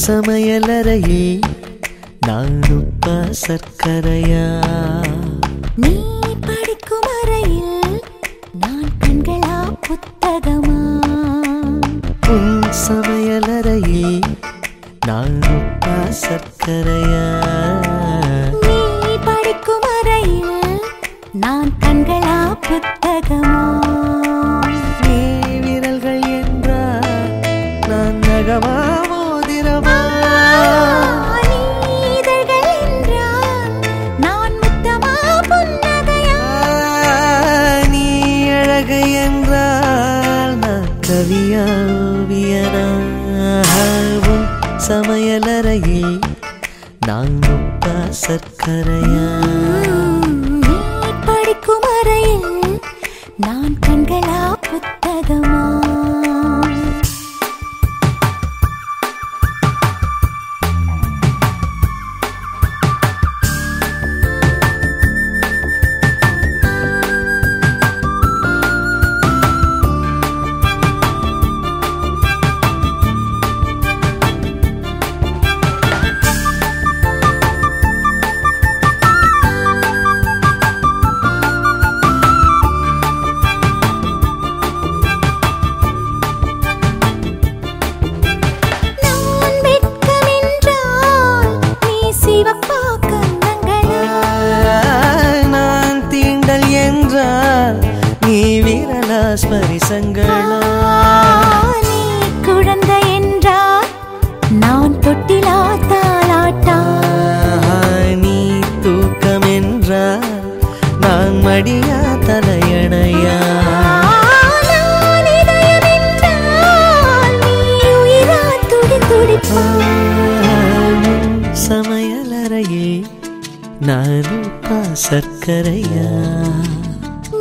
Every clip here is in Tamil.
சமையலறையில் நான் உப்பா சர்க்கரையா? நீ படிக்கும் அறையில் நான் கண்களா புத்தகமா? உன் சமையலறையில் நான் உப்பா சர்க்கரையா? நீ படிக்கும் அறையில் நான் கண்களா புத்தகமா? நீ விரல்கள் என்றால் நான் நகமா மோதிரமா? நீதழ்கள் என்றால் நான் முத்தமா புன்னகையா? நீ அழகு என்றால் நான் கவியா ஓவியனா? உன் சமையலறையில் நான் உப்பா சர்க்கரையா? நீ படிக்கும் அறையில் நான் கண்களா புத்தகமா? ஸ்பரிசங்களா? நீ குழந்தை என்றால் நான் தொட்டிலா தாலாட்டா? நீ தூக்கம் என்றால் நான் மடியா தலையணையா? நான் இதயம் என்றால் நீ உயிரா துடி துடிப்பா? சமையலறையில் நான் உப்பா சர்க்கரையா?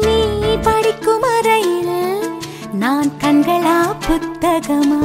நீ படிக்கும் அறையில் நான் கண்களா புத்தகமா?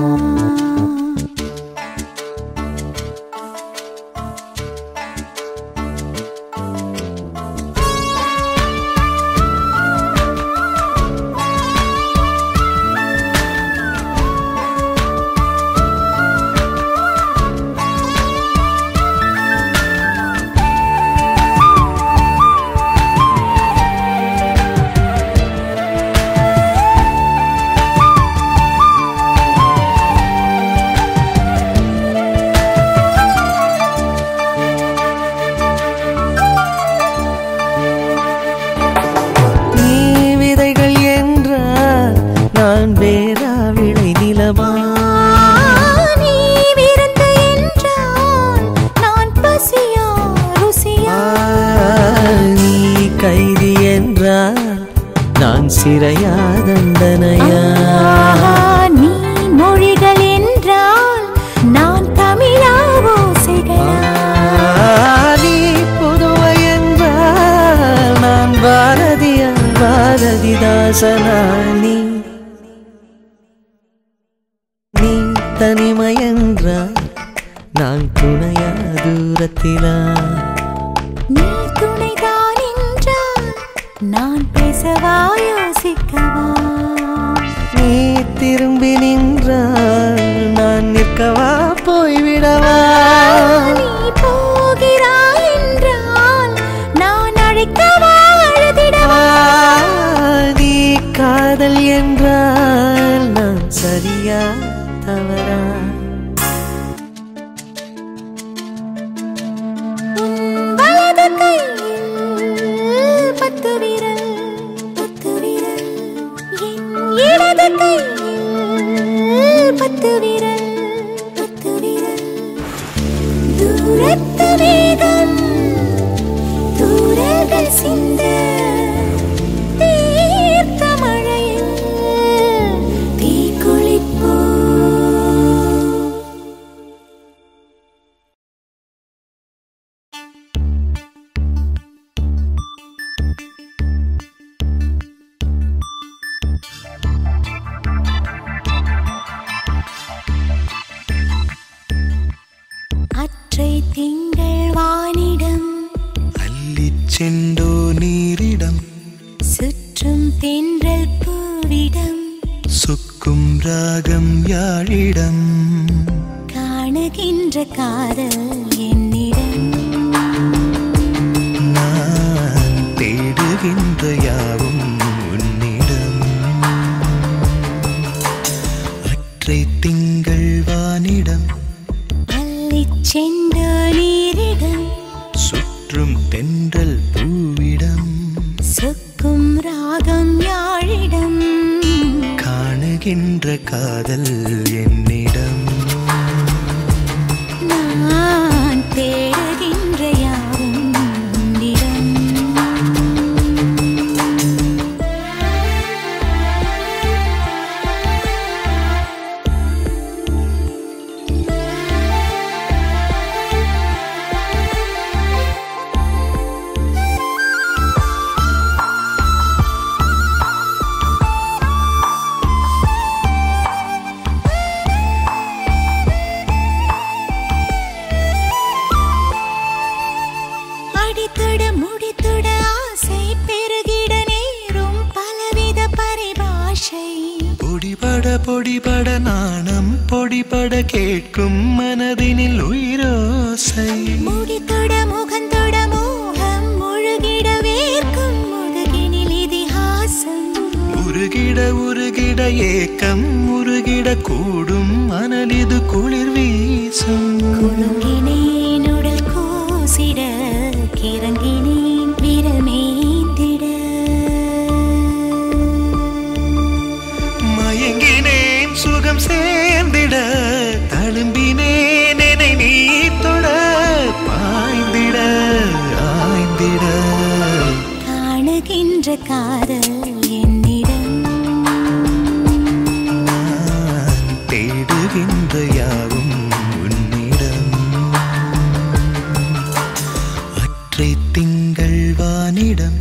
நீ விருந்து என்றால் நான் பசியா ருசியா? நீ கைதி என்றால் நான் சிறையா தண்டனையா? நீ மொழிகள் என்றால் நான் தமிழா ஓசைகளா? நீ புதுவை என்றால் நான் பாரதியா பாரதிதாசனா? நீ தனிமை என்றால் நான் துணையா தூரத்திலா? நீ துணைதான் என்றால் நான் பேசவா யோசிக்கவா? நீ திரும்பி நின்றால் நான் நிற்கவா போய்விடவா? நீ போகிறாய் என்றால் நான் அழைக்கவா அழுதிடவா? நீ காதல் என்றால் நான் சரியா தவறா? வலது கையில் 10 விரல், 10 விரல். என் இடது கையில் 10 விரல், 10 விரல். தூரத்து மேகம் தூரங்கள் சிந்த தீர்த்த மழையில் தீக்குளிப்போ. அற்றை திங்கள் வானிடம் அள்ளிச் சென்றோ நீரிடம் சுற்றும் தென்றல் பூவிடம் சொக்கும் ராகம் யாழிடம் காண காணுகின்ற காதல் என்னிடம் நான் தேடுகின்ற யாவும் உன்னிடம் அற்றை திங்கள் வானிடம் அள்ளிச் சென்ற நீரிடம் சுற்றும் தென்றல் பூவிடம் சொக்கும் ராகம் யாழிடம் காணுகின்ற காதல் என்னிடம் நான் தேடுகின்ற யாவும் உன்னிடம் அடித்தொட முடித்தொட ஆசை பெருகிட நேரும் பலவித பரிபாஷை பொடிபட நாணம் பொடிபட கேட்கும் மனதினில் உயிரோசை முடித்தொட முகந்தொட மோகம் முழுகிட வேர்க்கும் முதுகினில் இதிகாசம் உருகிட ஏக்கம் உருகிட கூடும் மணலிது குளிர் வீசும் குலுங்கினேன் உடல் கூசிட கிறங்கினேன் விரல் மேய்ந்திட மயங்கினேன் சுகம் சேர்ந்திட தழும்பினேன் என்னை நீ தொட பாய்ந்திட ஆய்ந்திட காணுகின்ற காதல் என்னிடம் நான் தேடுகின்ற யாவும் உன்னிடம் அற்றை திங்கள் வானிடம்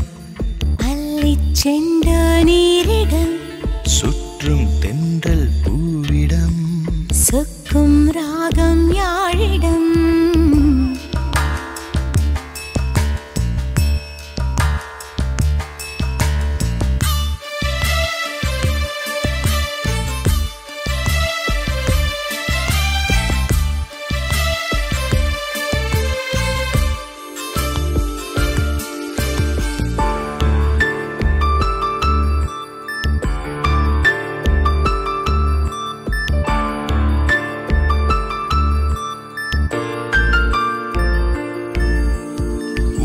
அள்ளிச் சென்ற நீரிடம் சுற்றும் தென்றல் பூவிடம் சொக்கும் ராகம் யாழிடம்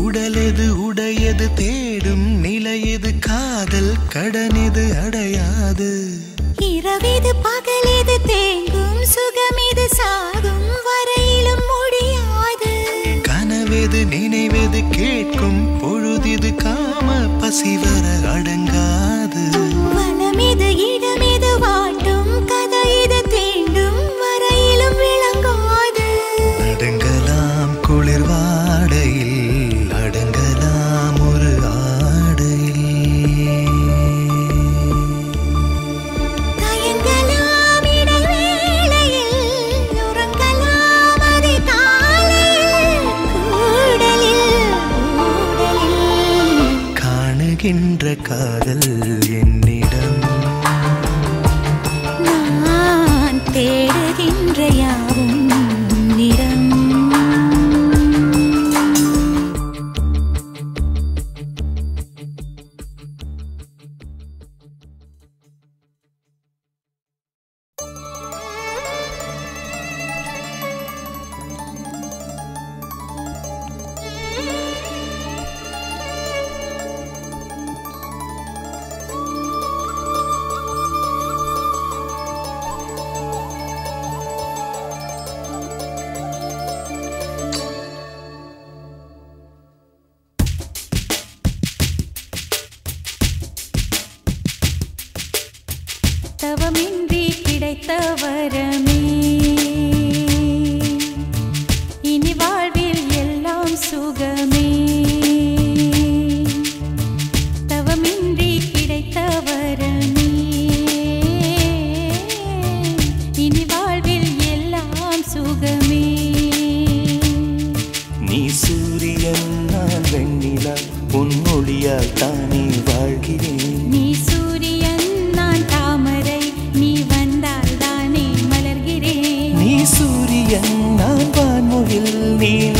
உடலெது உடையது தேடும் நிலையது காதல் கடனெது அடையாது இரவிது பகலிது தேங்கும் சுகமிது சாகும் வரையிலும் முடியாது கனவெது நினைவெது கேட்கும் பொழுதிது காம பசிவர அடங்காது வனமிது இடமிது வாட்டும் கதை இது தீண்டும் வரையிலும் விளங்காது அடங்கலாம் குளிர் வாடையில் அடங்கலாம் ஒரு ஆடையில் தயங்கலாம் இடைவேளையில் உறங்கலாம் அதிகாலையில் கூடலில் காணுகின்ற காதல் என்னிடம் நான் தேடுகின்ற யாவும் உன்னிடம் தவமின்றி கிடைத்த வரமே இனி வாழ்வில் எல்லாம் சுகமே தவமின்றி கிடைத்த வரமே இனி வாழ்வில் எல்லாம் சுகமே நீ சூரியன் நான் வெண்ணிலா பொன்னொழியால் தானே வாழ்கிறேன் நீ சூரியன் நான் தாமரை நீ வந்தால் தானே மலர்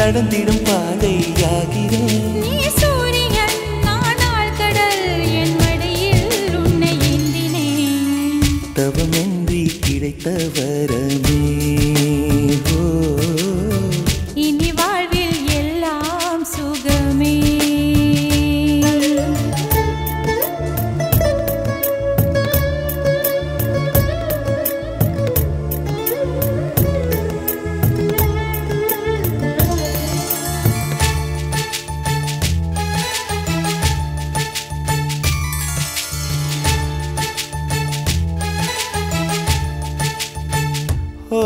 நடந்திடும் பாதையாகிறேன். நீ சூரியன் நான் ஆழ்கடல் என் மடியில் உன்னை ஏந்தினேன். தவமின்றி கிடைத்த வரமே ஓ, இனி வாழ்வில் எல்லாம் சுகமே. ஓ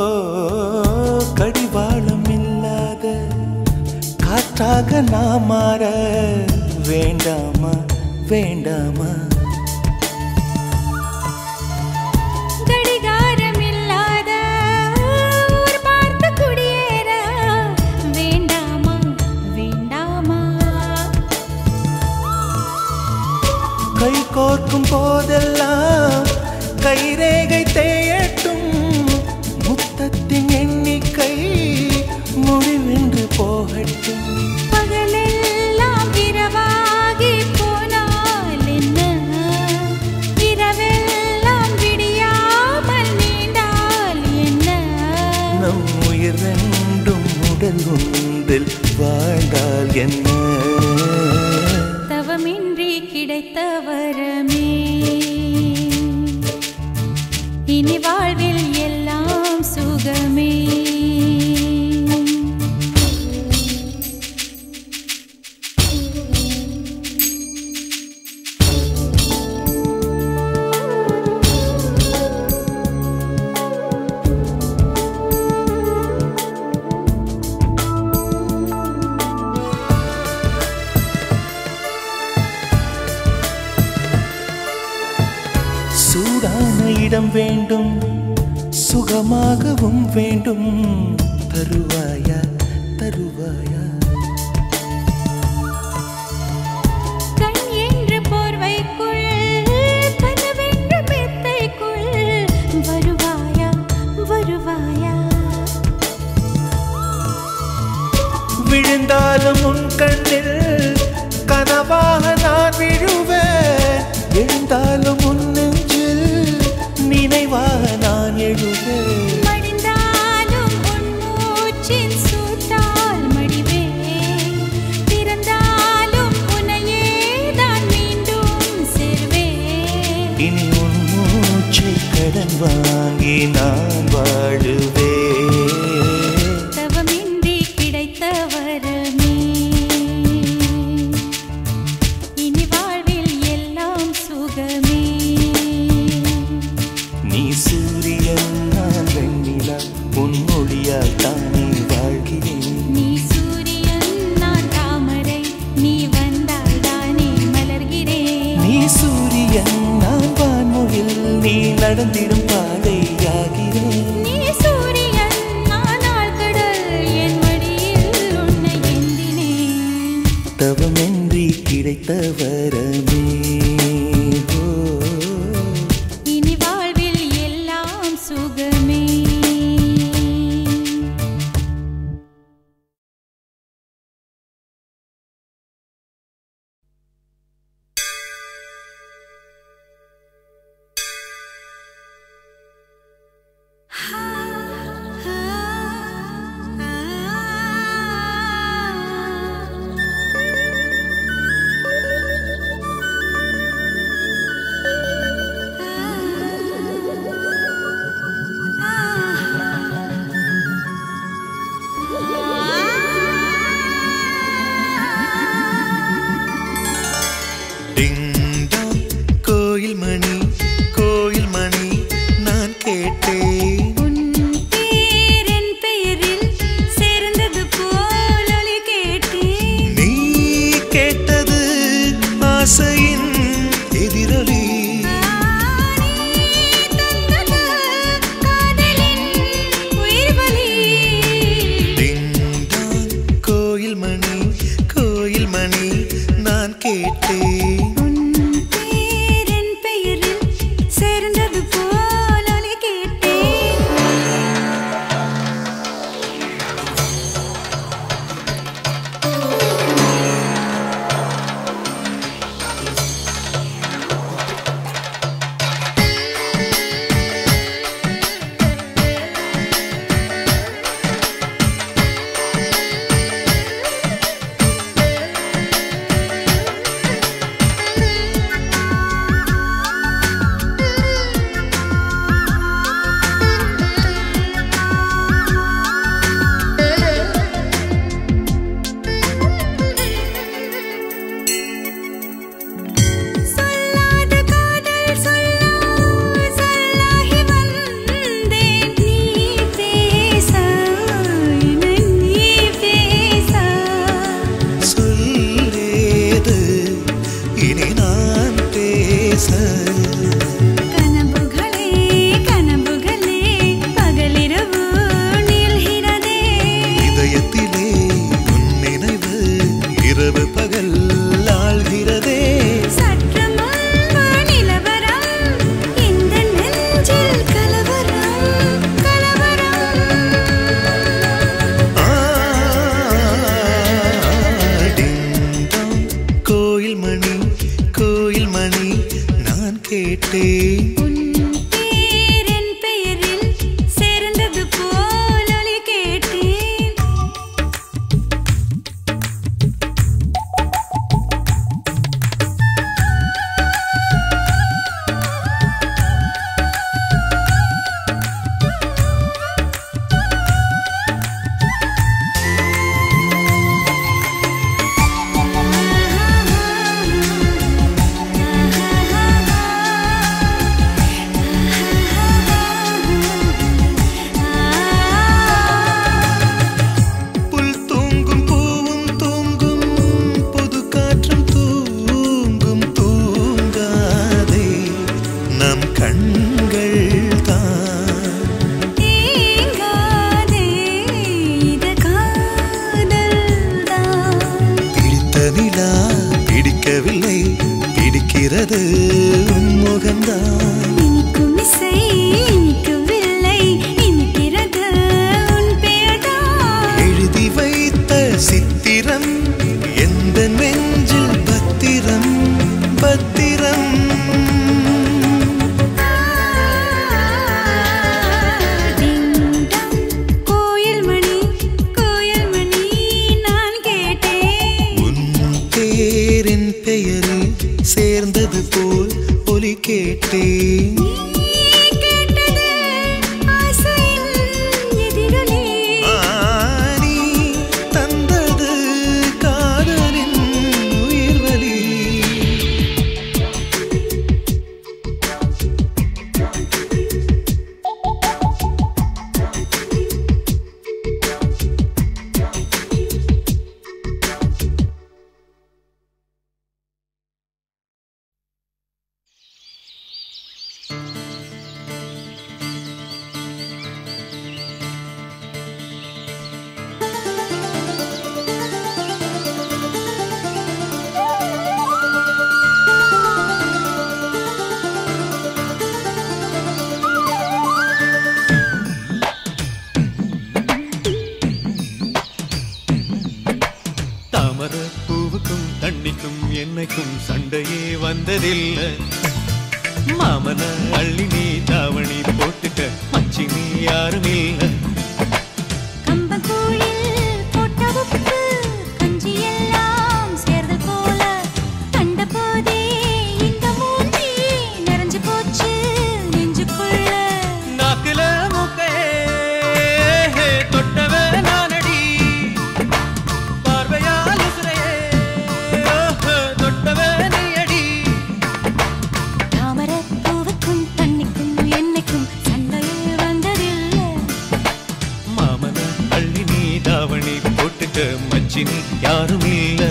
கடிவாளம் இல்லாத காற்றாக நான் மாற வேண்டாமா வேண்டாமா? கடிகாரம் இல்லாத ஊர் பார்த்து குடியேற வேண்டாமா வேண்டாமா? கை கோர்க்கும் போதெல்லாம் கைரேகை தேயட்டும், முத்தத்தின் எண்ணிக்கை முடிவென்று போகட்டும். பகலெல்லாம் இரவாகி போனால் என்ன, இரவெல்லாம் விடியாமல் நீண்டால் என்ன? நம் உயிர் ரெண்டும் உடல் ஒன்றில் வாழ்ந்தால் என்ன? தவமின்றி கிடைத்த வரமே, இனி வாழ்வில் எல்லாம் சுகமே. சூடான இடம் வேண்டும், சுகமாகவும் வேண்டும். தருவாயா தருவாயா? கண் என்ற போர்வைக்குள் கனவென்ற மெத்தைக்குள் வருவாயா வருவாயா? விழுந்தாலும் உன் கண்ணில் கனவாக நான் விழுவேன், எழுந்தாலும் உன் நெஞ்சில் நினைவாக நான் எழுவேன். மடிந்தாலும் உன் மூச்சின் சூட்டால் மடிவேன், திறந்தாலும் உன்னையே தான் மீண்டும் சேர்வேன். இனி உன் மூச்சை கடன் வாங்கி நான் வாழுவேன். தவமின்றி கிடைத்த வரமே, இனி வாழ்வில் எல்லாம் சுகமே. நீ சூரியன் நான் வெண்ணிலா, உன் மொழியால் தானே வாழ்கிறேன். நீ சூரியன் நான் தாமரை, நீ வந்தால் தானே மலர்கிறேன். நீ சூரியன் நான் வான்மொழில், நீ நடந்திடும் பாதையாகிறேன். நீ சூரியன் நான் ஆழ்கடல் என் மடியில் உன்னை ஏந்தினேன். தவமின்றி கிடைத்த வரமே ஓ, இனி வாழ்வில் எல்லாம் சுகமே. கேட்டேன். நீ தந்தது காதலின் உயிர்வலி. பூவுக்கும் தண்ணிக்கும் என்னைக்கும் சண்டையே வந்ததில்லை. மாமன அள்ளி நீ தாவணி போட்டுக்க மச்சி நீ யாரும் இல்ல. மச்சினி யாரும் இல்ல.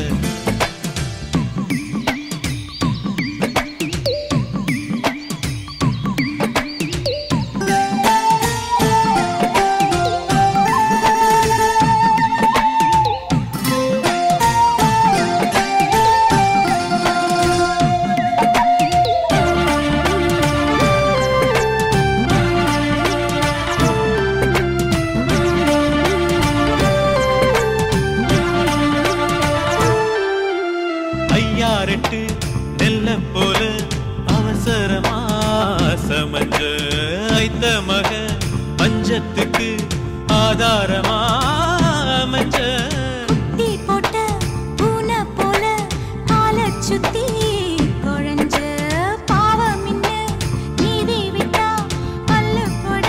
நெல்ல போல அவசரமா சமஞ்ச ஐத்த மக பஞ்சத்துக்கு ஆதாரமா அமைஞ்ச குட்டி போட்ட பூனை போல கால சுத்தி குழஞ்ச பாவம் இன்ன நீதி விட்டா பல்லு போட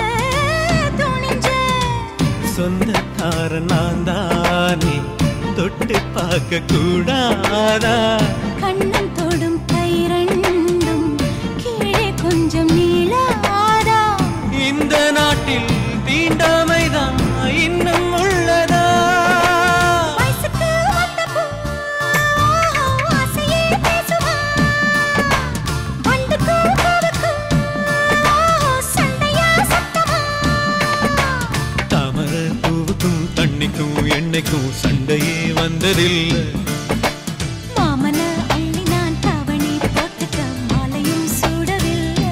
துணிஞ்ச சொந்தக்கார நான் தானே தொட்டு பார்க்க கூடாதா. கண்ணன் தொடும் கை ரெண்டும் கீழே கொஞ்சம் நீளாதா. இந்த நாட்டில் தீண்டாமைதான் இன்னும் உள்ளதா. வயசுக்கு வந்த பூ ஆசையே பேசுவா. வண்டுக்கும் பூவுக்கும் சண்டையா சத்தமா. தாமரை பூவுக்கும் தண்ணிக்கும் எண்ணெய்க்கும் சண்டையே வந்ததில்லை. மாமன அள்ளி நான் தாவணி போட்டுக்க மாலையும் சூடவில்லை.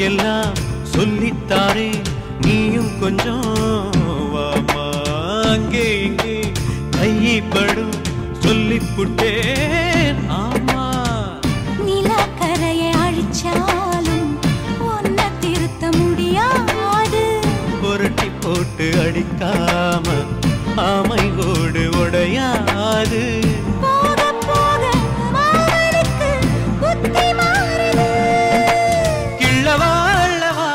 எல்லாம் சொல்லித்தாரே நீயும் கொஞ்சம் வாமா. அங்கே இங்கே கைப்படும் சொல்லிப்புட்டேன். ஆமா நிலக்கரையை அழிச்சாலும் ஒன்ன திருத்த முடியாது. புரட்டி போட்டு அடிக்காம ஆமை ஓடு உடையாது. போக போக மாமனுக்கு புத்தி மாறுது. கிள்ளவா அள்ளவா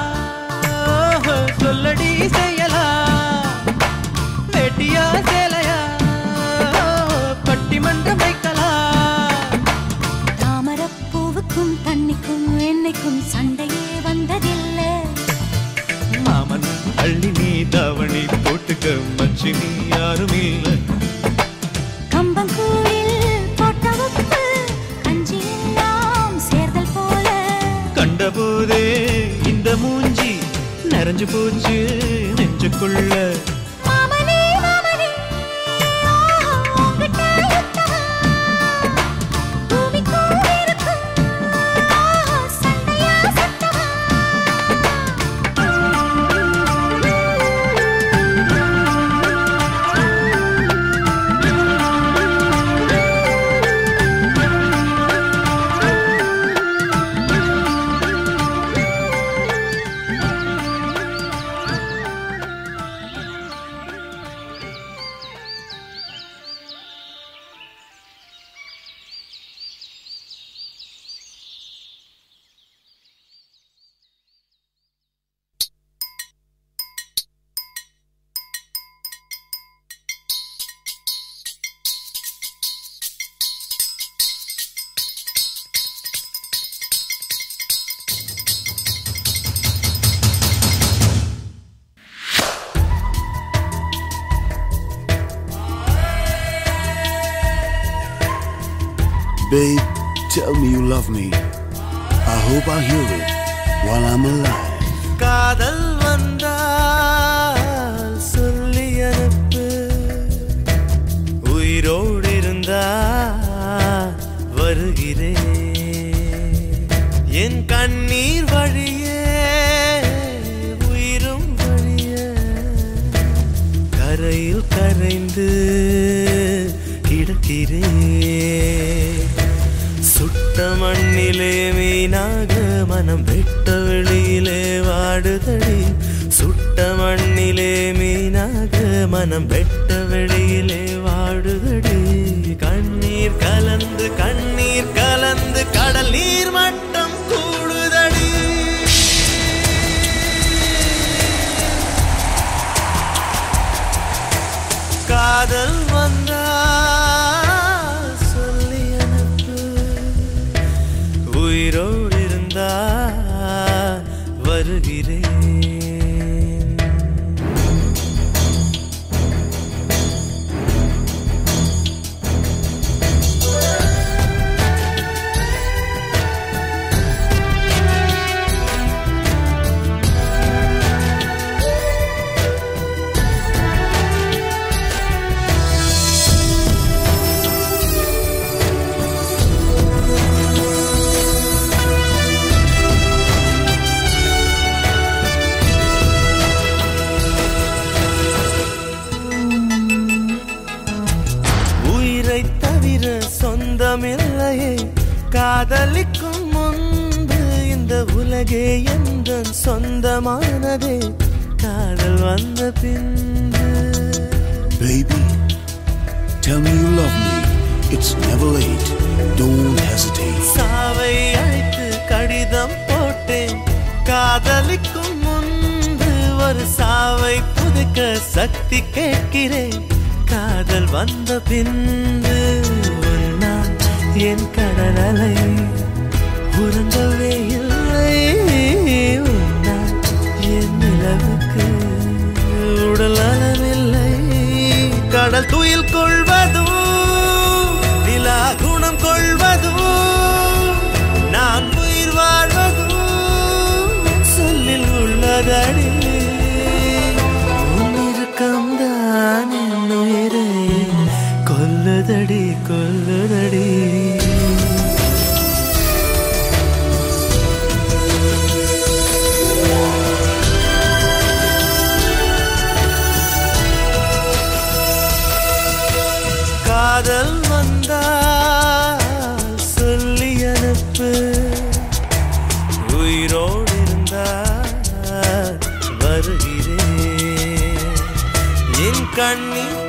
சொல்லடி செய்யலா. வெட்டியா சேலையா பட்டிமன்றம் வைக்கலாம். தாமரப்பூவுக்கும் தண்ணிக்கும் என்னைக்கும் சண்டையே வந்ததில்லை. மாமன் அள்ளி நீ தாவணி போட்டுக்க மச்சி நீ யாரும் இல்ல. கம்பங்கூழில் போட்ட உப்பு கண்டபோதே இந்த மூஞ்சி நிறைஞ்சு போச்சு நெஞ்சுக்குள்ள. மாமனே மாமனே உங்கிட்ட பூமிக்கும் இருக்கும் சண்டையா சத்தமா. Babe, tell me you love me. I hope I hear it while I'm alive. காதல் வந்தால் சொல்லி அனுப்பு, உயிரோடு இருந்தா வருகிறேன். என் கண்ணீர் வழியே உயிரும் வழிய கரையில் கரைந்து கிடக்கிறேன். சுட்ட மண்ணிலே மீனாக மனம் வெட்ட வெளியிலே வாடுதடி. சுட்ட மண்ணிலே மீனாக மனம் வெட்ட வெளியிலே வாடுதடி. கண்ணீர் கலந்து கடல் நீர் மட்டம் கூடுதடி. காதல் வந்தா சொல்லி அனுப்பு, உயிரோடு இருந்தா வருகிறேன். சொந்தமில்லையே காதலிக்கும் முன்பு இந்த உலகே எந்தன் சொந்தமானதே காதல் வந்த பின்பு. Baby, tell me you love me. It's never late. Don't hesitate. சாவை அழைத்து கடிதம் போட்டேன், காதலிக்கும் முன்பு ஒரு சாவை புதுக்க சக்தி கேட்கிறேன். காதல் வந்த பின்பு உன்னால் என் கடலலை உறங்கவே இல்லை. உன்னால் என் நிலவுக்கு உடல் அளவில்லை. கடல் துயில் கொள்வதும் நிலா குணம் கொள்வதும் நான் உயிர் வாழ்வதும் சொல்லில் உள்ளதடி. உன்னிருக்கம்தான் என் உயிரை கொல்லுதடி கொல்லுதடி. காதல் வந்தால் சொல்லி அனுப்பு, உயிரோடு இருந்தா வருகிறேன். என் கண்ணீர்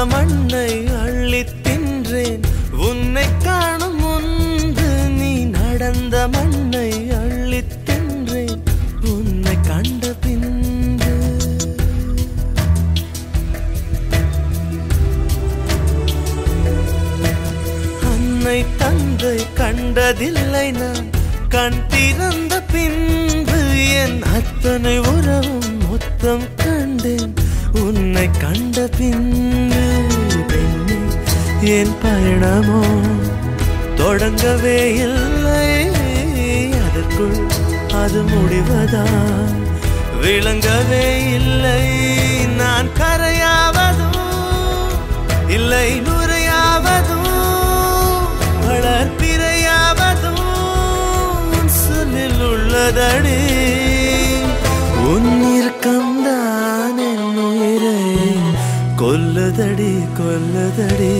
மண்ணை அள்ளித் தின்றேன் உன்னை காணும் முன்பு நீ நடந்த மண்ணை அள்ளித் தின்றேன் உன்னை கண்ட பின்பு அன்னை தந்தை கண்டதில்லை நான் கண் திறந்த பின்பு என் அத்தனை உறவும் மொத்தம் கண்டேன் உன்னை கண்ட பின்பு பெண்ணே என் பயணமோ தொடங்கவே இல்லை அதற்குள் அது முடிவதா விளங்கவே இல்லை நான் கரையாவதும் இல்லை நுரையாவதும் வளர்ப்பிறையாவதும் சொல்லில் உள்ளதடி உன்னிற்கம்தான் என் உயிரை கொல்லுதடி கொல்லுதடி